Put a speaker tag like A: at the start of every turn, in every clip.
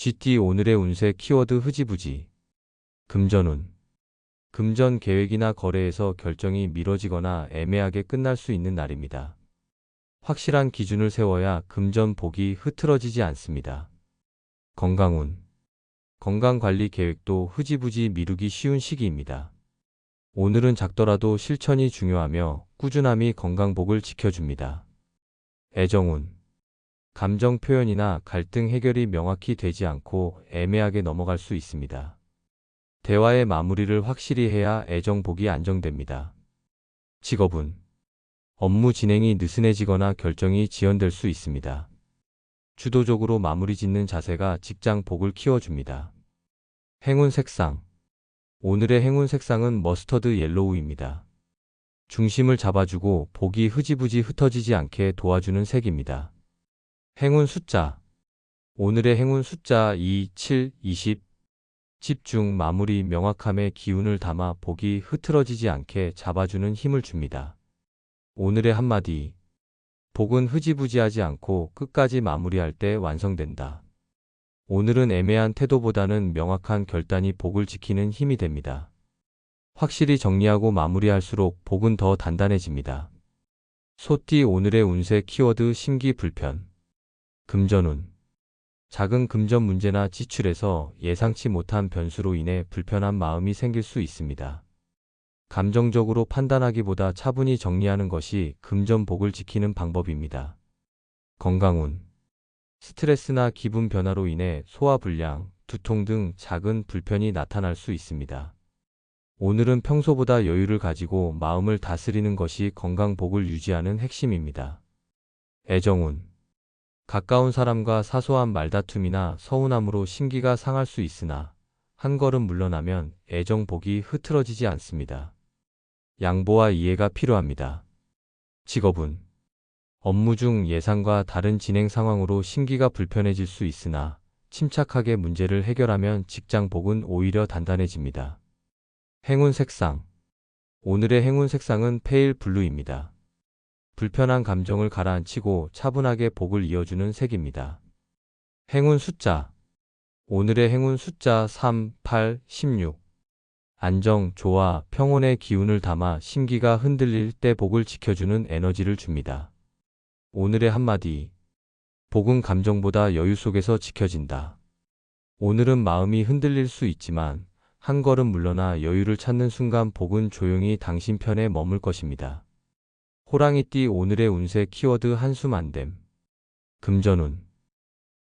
A: GT 오늘의 운세 키워드 흐지부지. 금전운. 금전 계획이나 거래에서 결정이 미뤄지거나 애매하게 끝날 수 있는 날입니다. 확실한 기준을 세워야 금전 복이 흐트러지지 않습니다. 건강운. 건강관리 계획도 흐지부지 미루기 쉬운 시기입니다. 오늘은 작더라도 실천이 중요하며 꾸준함이 건강복을 지켜줍니다. 애정운. 감정 표현이나 갈등 해결이 명확히 되지 않고 애매하게 넘어갈 수 있습니다. 대화의 마무리를 확실히 해야 애정복이 안정됩니다. 직업운. 업무 진행이 느슨해지거나 결정이 지연될 수 있습니다. 주도적으로 마무리 짓는 자세가 직장 복을 키워줍니다. 행운 색상. 오늘의 행운 색상은 머스터드 옐로우입니다. 중심을 잡아주고 복이 흐지부지 흩어지지 않게 도와주는 색입니다. 행운 숫자. 오늘의 행운 숫자 2, 7, 20. 집중, 마무리, 명확함의 기운을 담아 복이 흐트러지지 않게 잡아주는 힘을 줍니다. 오늘의 한마디. 복은 흐지부지하지 않고 끝까지 마무리할 때 완성된다. 오늘은 애매한 태도보다는 명확한 결단이 복을 지키는 힘이 됩니다. 확실히 정리하고 마무리할수록 복은 더 단단해집니다. 소띠 오늘의 운세 키워드 심기불편. 금전운. 작은 금전 문제나 지출에서 예상치 못한 변수로 인해 불편한 마음이 생길 수 있습니다. 감정적으로 판단하기보다 차분히 정리하는 것이 금전복을 지키는 방법입니다. 건강운. 스트레스나 기분 변화로 인해 소화불량, 두통 등 작은 불편이 나타날 수 있습니다. 오늘은 평소보다 여유를 가지고 마음을 다스리는 것이 건강복을 유지하는 핵심입니다. 애정운. 가까운 사람과 사소한 말다툼이나 서운함으로 심기가 상할 수 있으나 한 걸음 물러나면 애정복이 흐트러지지 않습니다. 양보와 이해가 필요합니다. 직업운. 업무 중 예상과 다른 진행 상황으로 심기가 불편해질 수 있으나 침착하게 문제를 해결하면 직장복은 오히려 단단해집니다. 행운 색상. 오늘의 행운 색상은 페일 블루입니다. 불편한 감정을 가라앉히고 차분하게 복을 이어주는 색입니다. 행운 숫자. 오늘의 행운 숫자 3, 8, 16. 안정, 조화, 평온의 기운을 담아 심기가 흔들릴 때 복을 지켜주는 에너지를 줍니다. 오늘의 한마디. 복은 감정보다 여유 속에서 지켜진다. 오늘은 마음이 흔들릴 수 있지만 한 걸음 물러나 여유를 찾는 순간 복은 조용히 당신 편에 머물 것입니다. 호랑이띠 오늘의 운세 키워드 한숨 안됨. 금전운.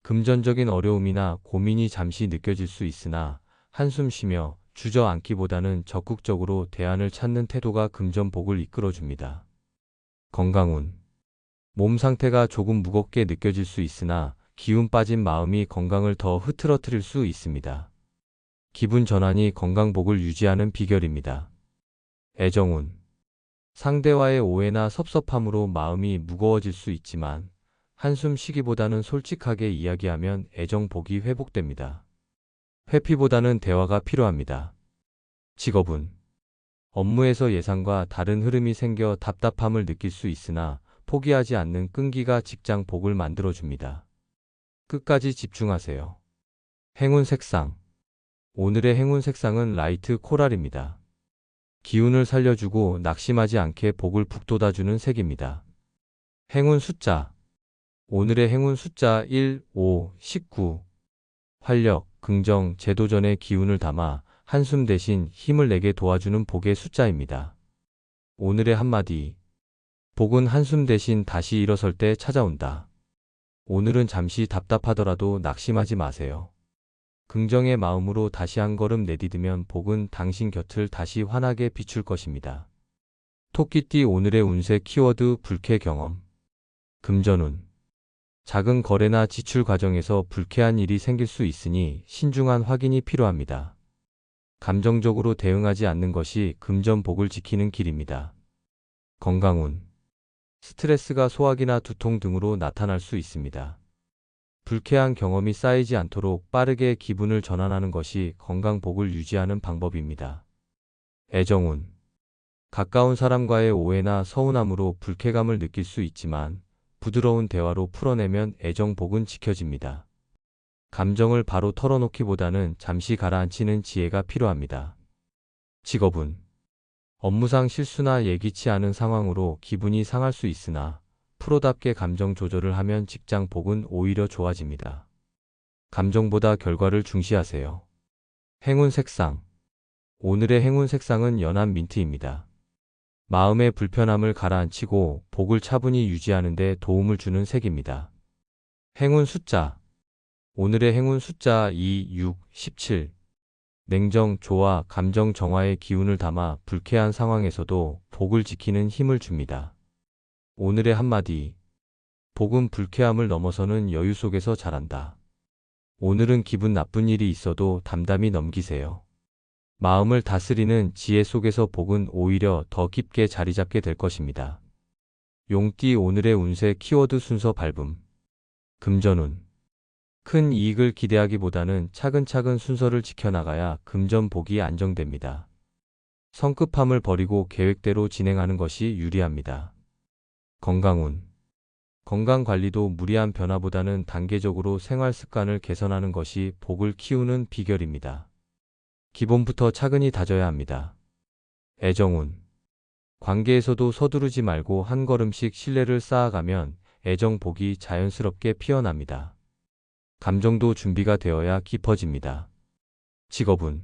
A: 금전적인 어려움이나 고민이 잠시 느껴질 수 있으나 한숨 쉬며 주저앉기보다는 적극적으로 대안을 찾는 태도가 금전복을 이끌어줍니다. 건강운. 몸 상태가 조금 무겁게 느껴질 수 있으나 기운 빠진 마음이 건강을 더 흐트러뜨릴 수 있습니다. 기분 전환이 건강복을 유지하는 비결입니다. 애정운. 상대와의 오해나 섭섭함으로 마음이 무거워질 수 있지만 한숨 쉬기보다는 솔직하게 이야기하면 애정복이 회복됩니다. 회피보다는 대화가 필요합니다. 직업운. 업무에서 예상과 다른 흐름이 생겨 답답함을 느낄 수 있으나 포기하지 않는 끈기가 직장 복을 만들어줍니다. 끝까지 집중하세요. 행운 색상. 오늘의 행운 색상은 라이트 코랄입니다. 기운을 살려주고 낙심하지 않게 복을 북돋아주는 색입니다. 행운 숫자. 오늘의 행운 숫자 1, 5, 19. 활력, 긍정, 재도전의 기운을 담아 한숨 대신 힘을 내게 도와주는 복의 숫자입니다. 오늘의 한마디. 복은 한숨 대신 다시 일어설 때 찾아온다. 오늘은 잠시 답답하더라도 낙심하지 마세요. 긍정의 마음으로 다시 한 걸음 내디디면 복은 당신 곁을 다시 환하게 비출 것입니다. 토끼띠 오늘의 운세 키워드 불쾌 경험. 금전운. 작은 거래나 지출 과정에서 불쾌한 일이 생길 수 있으니 신중한 확인이 필요합니다. 감정적으로 대응하지 않는 것이 금전복을 지키는 길입니다. 건강운. 스트레스가 소화기나 두통 등으로 나타날 수 있습니다. 불쾌한 경험이 쌓이지 않도록 빠르게 기분을 전환하는 것이 건강복을 유지하는 방법입니다. 애정운. 가까운 사람과의 오해나 서운함으로 불쾌감을 느낄 수 있지만 부드러운 대화로 풀어내면 애정복은 지켜집니다. 감정을 바로 털어놓기보다는 잠시 가라앉히는 지혜가 필요합니다. 직업운. 업무상 실수나 예기치 않은 상황으로 기분이 상할 수 있으나 프로답게 감정 조절을 하면 직장 복은 오히려 좋아집니다. 감정보다 결과를 중시하세요. 행운 색상. 오늘의 행운 색상은 연한 민트입니다. 마음의 불편함을 가라앉히고 복을 차분히 유지하는 데 도움을 주는 색입니다. 행운 숫자. 오늘의 행운 숫자 2, 6, 17. 냉정, 조화, 감정 정화의 기운을 담아 불쾌한 상황에서도 복을 지키는 힘을 줍니다. 오늘의 한마디. 복은 불쾌함을 넘어서는 여유 속에서 자란다. 오늘은 기분 나쁜 일이 있어도 담담히 넘기세요. 마음을 다스리는 지혜 속에서 복은 오히려 더 깊게 자리 잡게 될 것입니다. 용띠 오늘의 운세 키워드 순서 밟음. 금전운. 큰 이익을 기대하기보다는 차근차근 순서를 지켜나가야 금전 복이 안정됩니다. 성급함을 버리고 계획대로 진행하는 것이 유리합니다. 건강운. 건강 관리도 무리한 변화보다는 단계적으로 생활 습관을 개선하는 것이 복을 키우는 비결입니다. 기본부터 차근히 다져야 합니다. 애정운. 관계에서도 서두르지 말고 한 걸음씩 신뢰를 쌓아가면 애정 복이 자연스럽게 피어납니다. 감정도 준비가 되어야 깊어집니다. 직업운.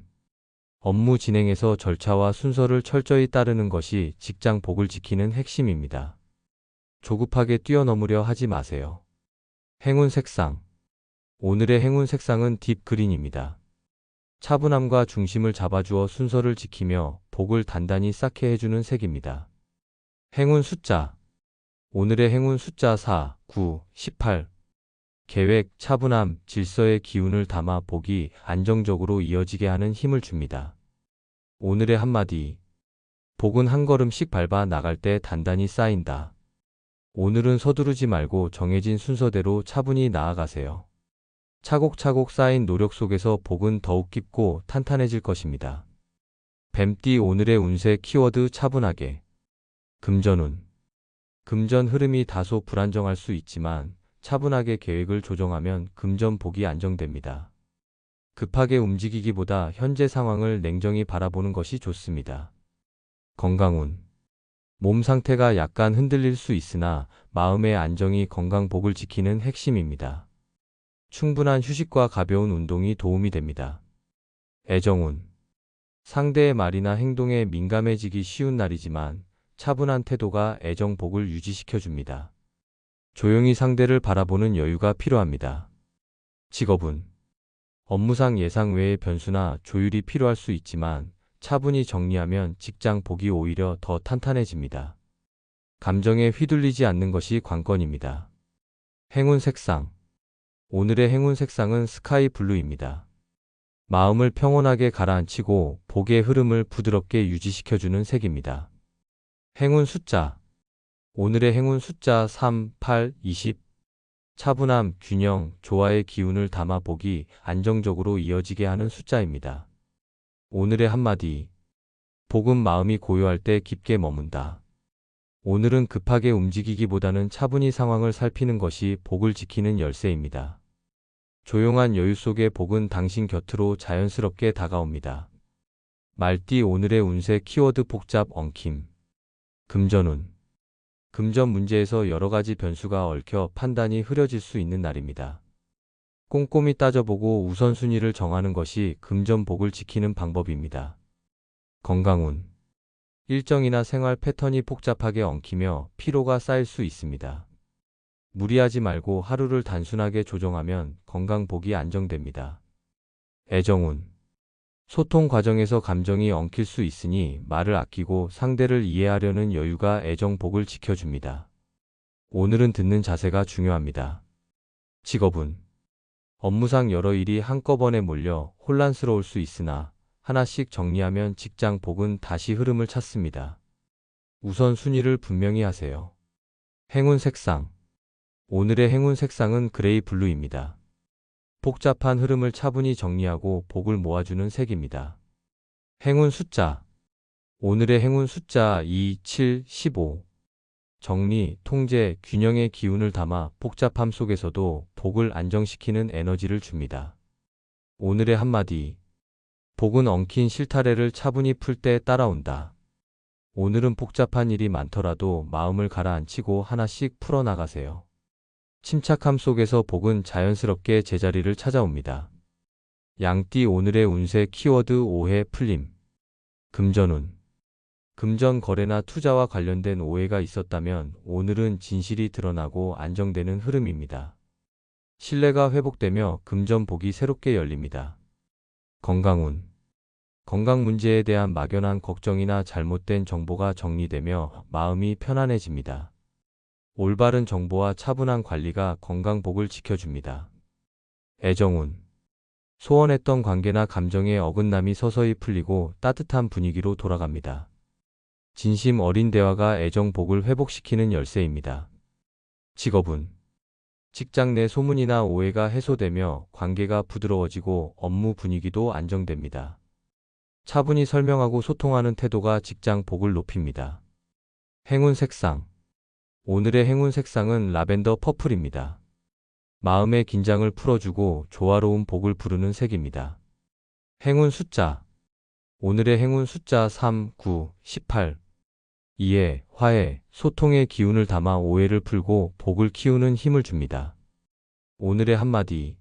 A: 업무 진행에서 절차와 순서를 철저히 따르는 것이 직장 복을 지키는 핵심입니다. 조급하게 뛰어넘으려 하지 마세요. 행운 색상. 오늘의 행운 색상은 딥 그린입니다. 차분함과 중심을 잡아주어 순서를 지키며 복을 단단히 쌓게 해주는 색입니다. 행운 숫자. 오늘의 행운 숫자 4, 9, 18. 계획, 차분함, 질서의 기운을 담아 복이 안정적으로 이어지게 하는 힘을 줍니다. 오늘의 한마디. 복은 한 걸음씩 밟아 나갈 때 단단히 쌓인다. 오늘은 서두르지 말고 정해진 순서대로 차분히 나아가세요. 차곡차곡 쌓인 노력 속에서 복은 더욱 깊고 탄탄해질 것입니다. 뱀띠 오늘의 운세 키워드 차분하게. 금전운. 금전 흐름이 다소 불안정할 수 있지만 차분하게 계획을 조정하면 금전 복이 안정됩니다. 급하게 움직이기보다 현재 상황을 냉정히 바라보는 것이 좋습니다. 건강운. 몸 상태가 약간 흔들릴 수 있으나 마음의 안정이 건강 복을 지키는 핵심입니다. 충분한 휴식과 가벼운 운동이 도움이 됩니다. 애정운. 상대의 말이나 행동에 민감해지기 쉬운 날이지만 차분한 태도가 애정 복을 유지시켜줍니다. 조용히 상대를 바라보는 여유가 필요합니다. 직업운. 업무상 예상 외의 변수나 조율이 필요할 수 있지만 차분히 정리하면 직장 복이 오히려 더 탄탄해집니다. 감정에 휘둘리지 않는 것이 관건입니다. 행운 색상. 오늘의 행운 색상은 스카이 블루입니다. 마음을 평온하게 가라앉히고 복의 흐름을 부드럽게 유지시켜주는 색입니다. 행운 숫자. 오늘의 행운 숫자 3, 8, 20. 차분함, 균형, 조화의 기운을 담아 복이 안정적으로 이어지게 하는 숫자입니다. 오늘의 한마디. 복은 마음이 고요할 때 깊게 머문다. 오늘은 급하게 움직이기보다는 차분히 상황을 살피는 것이 복을 지키는 열쇠입니다. 조용한 여유 속의 복은 당신 곁으로 자연스럽게 다가옵니다. 말띠 오늘의 운세 키워드 복잡 엉킴. 금전운. 금전 문제에서 여러 가지 변수가 얽혀 판단이 흐려질 수 있는 날입니다. 꼼꼼히 따져보고 우선순위를 정하는 것이 금전 복을 지키는 방법입니다. 건강운. 일정이나 생활 패턴이 복잡하게 엉키며 피로가 쌓일 수 있습니다. 무리하지 말고 하루를 단순하게 조정하면 건강 복이 안정됩니다. 애정운. 소통 과정에서 감정이 엉킬 수 있으니 말을 아끼고 상대를 이해하려는 여유가 애정 복을 지켜줍니다. 오늘은 듣는 자세가 중요합니다. 직업운. 업무상 여러 일이 한꺼번에 몰려 혼란스러울 수 있으나 하나씩 정리하면 직장 복은 다시 흐름을 찾습니다. 우선 순위를 분명히 하세요. 행운 색상. 오늘의 행운 색상은 그레이 블루입니다. 복잡한 흐름을 차분히 정리하고 복을 모아주는 색입니다. 행운 숫자. 오늘의 행운 숫자 2, 7, 15. 정리, 통제, 균형의 기운을 담아 복잡함 속에서도 복을 안정시키는 에너지를 줍니다. 오늘의 한마디. 복은 엉킨 실타래를 차분히 풀 때 따라온다. 오늘은 복잡한 일이 많더라도 마음을 가라앉히고 하나씩 풀어나가세요. 침착함 속에서 복은 자연스럽게 제자리를 찾아옵니다. 양띠 오늘의 운세 키워드 오해 풀림. 금전운. 금전 거래나 투자와 관련된 오해가 있었다면 오늘은 진실이 드러나고 안정되는 흐름입니다. 신뢰가 회복되며 금전 복이 새롭게 열립니다. 건강운. 건강 문제에 대한 막연한 걱정이나 잘못된 정보가 정리되며 마음이 편안해집니다. 올바른 정보와 차분한 관리가 건강 복을 지켜줍니다. 애정운. 소원했던 관계나 감정의 어긋남이 서서히 풀리고 따뜻한 분위기로 돌아갑니다. 진심 어린 대화가 애정 복을 회복시키는 열쇠입니다. 직업운. 직장 내 소문이나 오해가 해소되며 관계가 부드러워지고 업무 분위기도 안정됩니다. 차분히 설명하고 소통하는 태도가 직장 복을 높입니다. 행운 색상. 오늘의 행운 색상은 라벤더 퍼플입니다. 마음의 긴장을 풀어주고 조화로운 복을 부르는 색입니다. 행운 숫자. 오늘의 행운 숫자 3, 9, 18. 이해, 화해, 소통의 기운을 담아 오해를 풀고 복을 키우는 힘을 줍니다. 오늘의 한마디.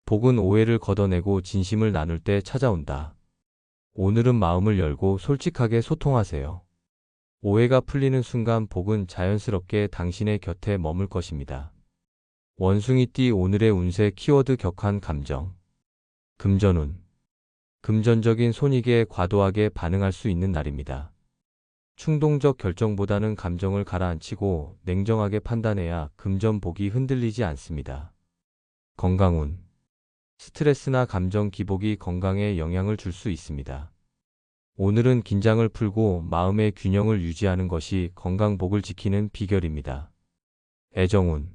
A: 복은 오해를 걷어내고 진심을 나눌 때 찾아온다. 오늘은 마음을 열고 솔직하게 소통하세요. 오해가 풀리는 순간 복은 자연스럽게 당신의 곁에 머물 것입니다. 원숭이띠 오늘의 운세 키워드 격한 감정. 금전운. 금전적인 손익에 과도하게 반응할 수 있는 날입니다. 충동적 결정보다는 감정을 가라앉히고 냉정하게 판단해야 금전 복이 흔들리지 않습니다. 건강운. 스트레스나 감정 기복이 건강에 영향을 줄 수 있습니다. 오늘은 긴장을 풀고 마음의 균형을 유지하는 것이 건강복을 지키는 비결입니다. 애정운.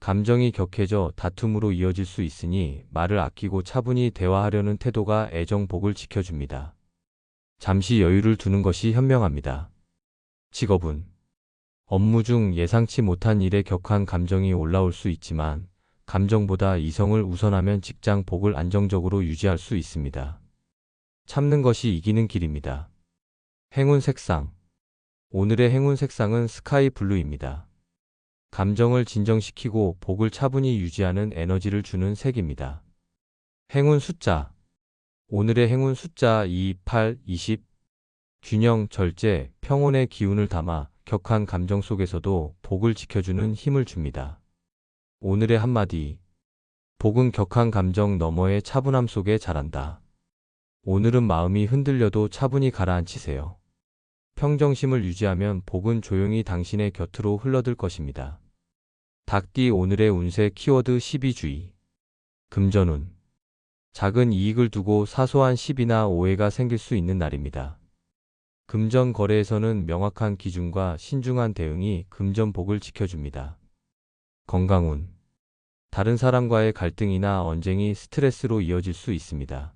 A: 감정이 격해져 다툼으로 이어질 수 있으니 말을 아끼고 차분히 대화하려는 태도가 애정복을 지켜줍니다. 잠시 여유를 두는 것이 현명합니다. 직업운. 업무 중 예상치 못한 일에 격한 감정이 올라올 수 있지만 감정보다 이성을 우선하면 직장 복을 안정적으로 유지할 수 있습니다. 참는 것이 이기는 길입니다. 행운 색상. 오늘의 행운 색상은 스카이 블루입니다. 감정을 진정시키고 복을 차분히 유지하는 에너지를 주는 색입니다. 행운 숫자. 오늘의 행운 숫자 2, 8, 20. 균형, 절제, 평온의 기운을 담아 격한 감정 속에서도 복을 지켜주는 힘을 줍니다. 오늘의 한마디. 복은 격한 감정 너머의 차분함 속에 자란다. 오늘은 마음이 흔들려도 차분히 가라앉히세요. 평정심을 유지하면 복은 조용히 당신의 곁으로 흘러들 것입니다. 닭띠 오늘의 운세 키워드 시비주의. 금전운. 작은 이익을 두고 사소한 시비나 오해가 생길 수 있는 날입니다. 금전 거래에서는 명확한 기준과 신중한 대응이 금전 복을 지켜줍니다. 건강운. 다른 사람과의 갈등이나 언쟁이 스트레스로 이어질 수 있습니다.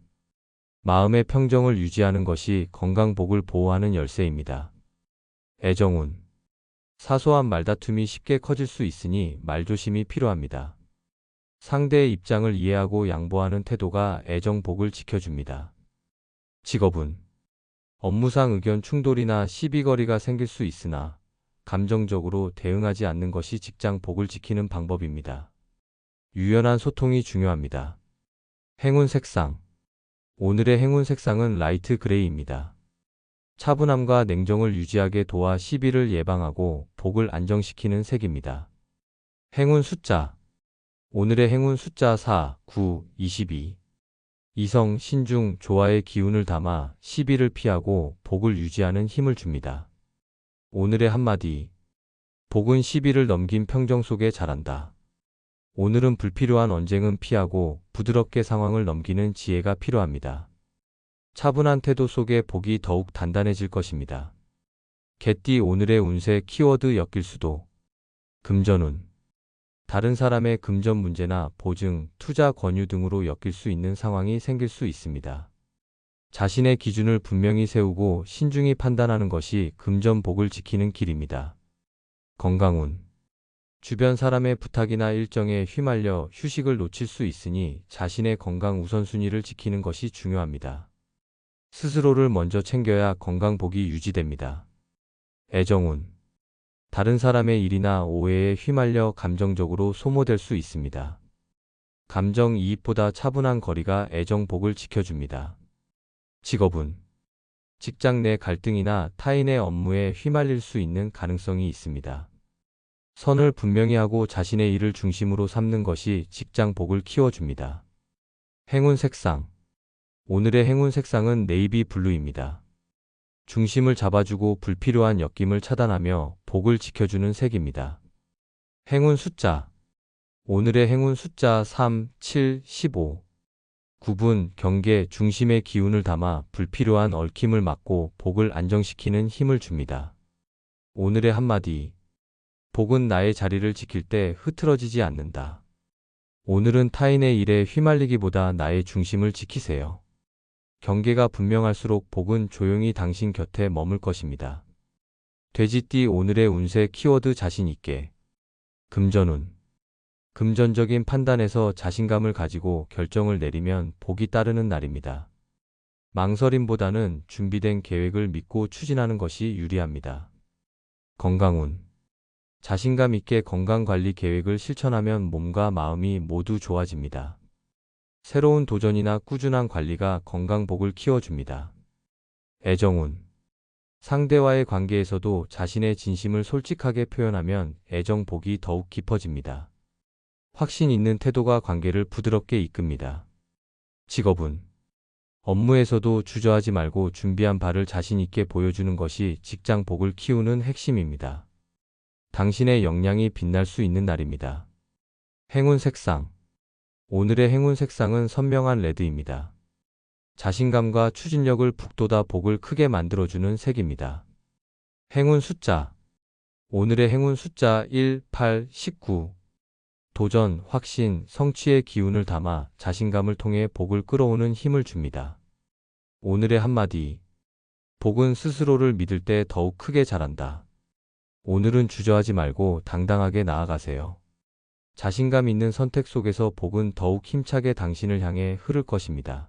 A: 마음의 평정을 유지하는 것이 건강 복을 보호하는 열쇠입니다. 애정운. 사소한 말다툼이 쉽게 커질 수 있으니 말조심이 필요합니다. 상대의 입장을 이해하고 양보하는 태도가 애정 복을 지켜줍니다. 직업운. 업무상 의견 충돌이나 시비거리가 생길 수 있으나 감정적으로 대응하지 않는 것이 직장 복을 지키는 방법입니다. 유연한 소통이 중요합니다. 행운 색상. 오늘의 행운 색상은 라이트 그레이입니다. 차분함과 냉정을 유지하게 도와 시비를 예방하고 복을 안정시키는 색입니다. 행운 숫자. 오늘의 행운 숫자 4, 9, 22. 이성, 신중, 조화의 기운을 담아 시비를 피하고 복을 유지하는 힘을 줍니다. 오늘의 한마디. 복은 시비를 넘긴 평정 속에 자란다. 오늘은 불필요한 언쟁은 피하고 부드럽게 상황을 넘기는 지혜가 필요합니다. 차분한 태도 속에 복이 더욱 단단해질 것입니다. 개띠 오늘의 운세 키워드 엮일 수도. 금전운. 다른 사람의 금전 문제나 보증, 투자 권유 등으로 엮일 수 있는 상황이 생길 수 있습니다. 자신의 기준을 분명히 세우고 신중히 판단하는 것이 금전 복을 지키는 길입니다. 건강운. 주변 사람의 부탁이나 일정에 휘말려 휴식을 놓칠 수 있으니 자신의 건강 우선순위를 지키는 것이 중요합니다. 스스로를 먼저 챙겨야 건강복이 유지됩니다. 애정운. 다른 사람의 일이나 오해에 휘말려 감정적으로 소모될 수 있습니다. 감정이입보다 차분한 거리가 애정복을 지켜줍니다. 직업운. 직장 내 갈등이나 타인의 업무에 휘말릴 수 있는 가능성이 있습니다. 선을 분명히 하고 자신의 일을 중심으로 삼는 것이 직장 복을 키워줍니다. 행운 색상. 오늘의 행운 색상은 네이비 블루입니다. 중심을 잡아주고 불필요한 엮임을 차단하며 복을 지켜주는 색입니다. 행운 숫자. 오늘의 행운 숫자 3, 7, 15. 9분, 경계, 중심의 기운을 담아 불필요한 얽힘을 막고 복을 안정시키는 힘을 줍니다. 오늘의 한마디. 복은 나의 자리를 지킬 때 흐트러지지 않는다. 오늘은 타인의 일에 휘말리기보다 나의 중심을 지키세요. 경계가 분명할수록 복은 조용히 당신 곁에 머물 것입니다. 돼지띠 오늘의 운세 키워드 자신 있게. 금전운. 금전적인 판단에서 자신감을 가지고 결정을 내리면 복이 따르는 날입니다. 망설임보다는 준비된 계획을 믿고 추진하는 것이 유리합니다. 건강운. 자신감 있게 건강관리 계획을 실천하면 몸과 마음이 모두 좋아집니다. 새로운 도전이나 꾸준한 관리가 건강복을 키워줍니다. 애정운. 상대와의 관계에서도 자신의 진심을 솔직하게 표현하면 애정복이 더욱 깊어집니다. 확신 있는 태도가 관계를 부드럽게 이끕니다. 직업운. 업무에서도 주저하지 말고 준비한 바를 자신 있게 보여주는 것이 직장 복을 키우는 핵심입니다. 당신의 역량이 빛날 수 있는 날입니다. 행운 색상. 오늘의 행운 색상은 선명한 레드입니다. 자신감과 추진력을 북돋아 복을 크게 만들어주는 색입니다. 행운 숫자. 오늘의 행운 숫자 1, 8, 19. 도전, 확신, 성취의 기운을 담아 자신감을 통해 복을 끌어오는 힘을 줍니다. 오늘의 한마디. 복은 스스로를 믿을 때 더욱 크게 자란다. 오늘은 주저하지 말고 당당하게 나아가세요. 자신감 있는 선택 속에서 복은 더욱 힘차게 당신을 향해 흐를 것입니다.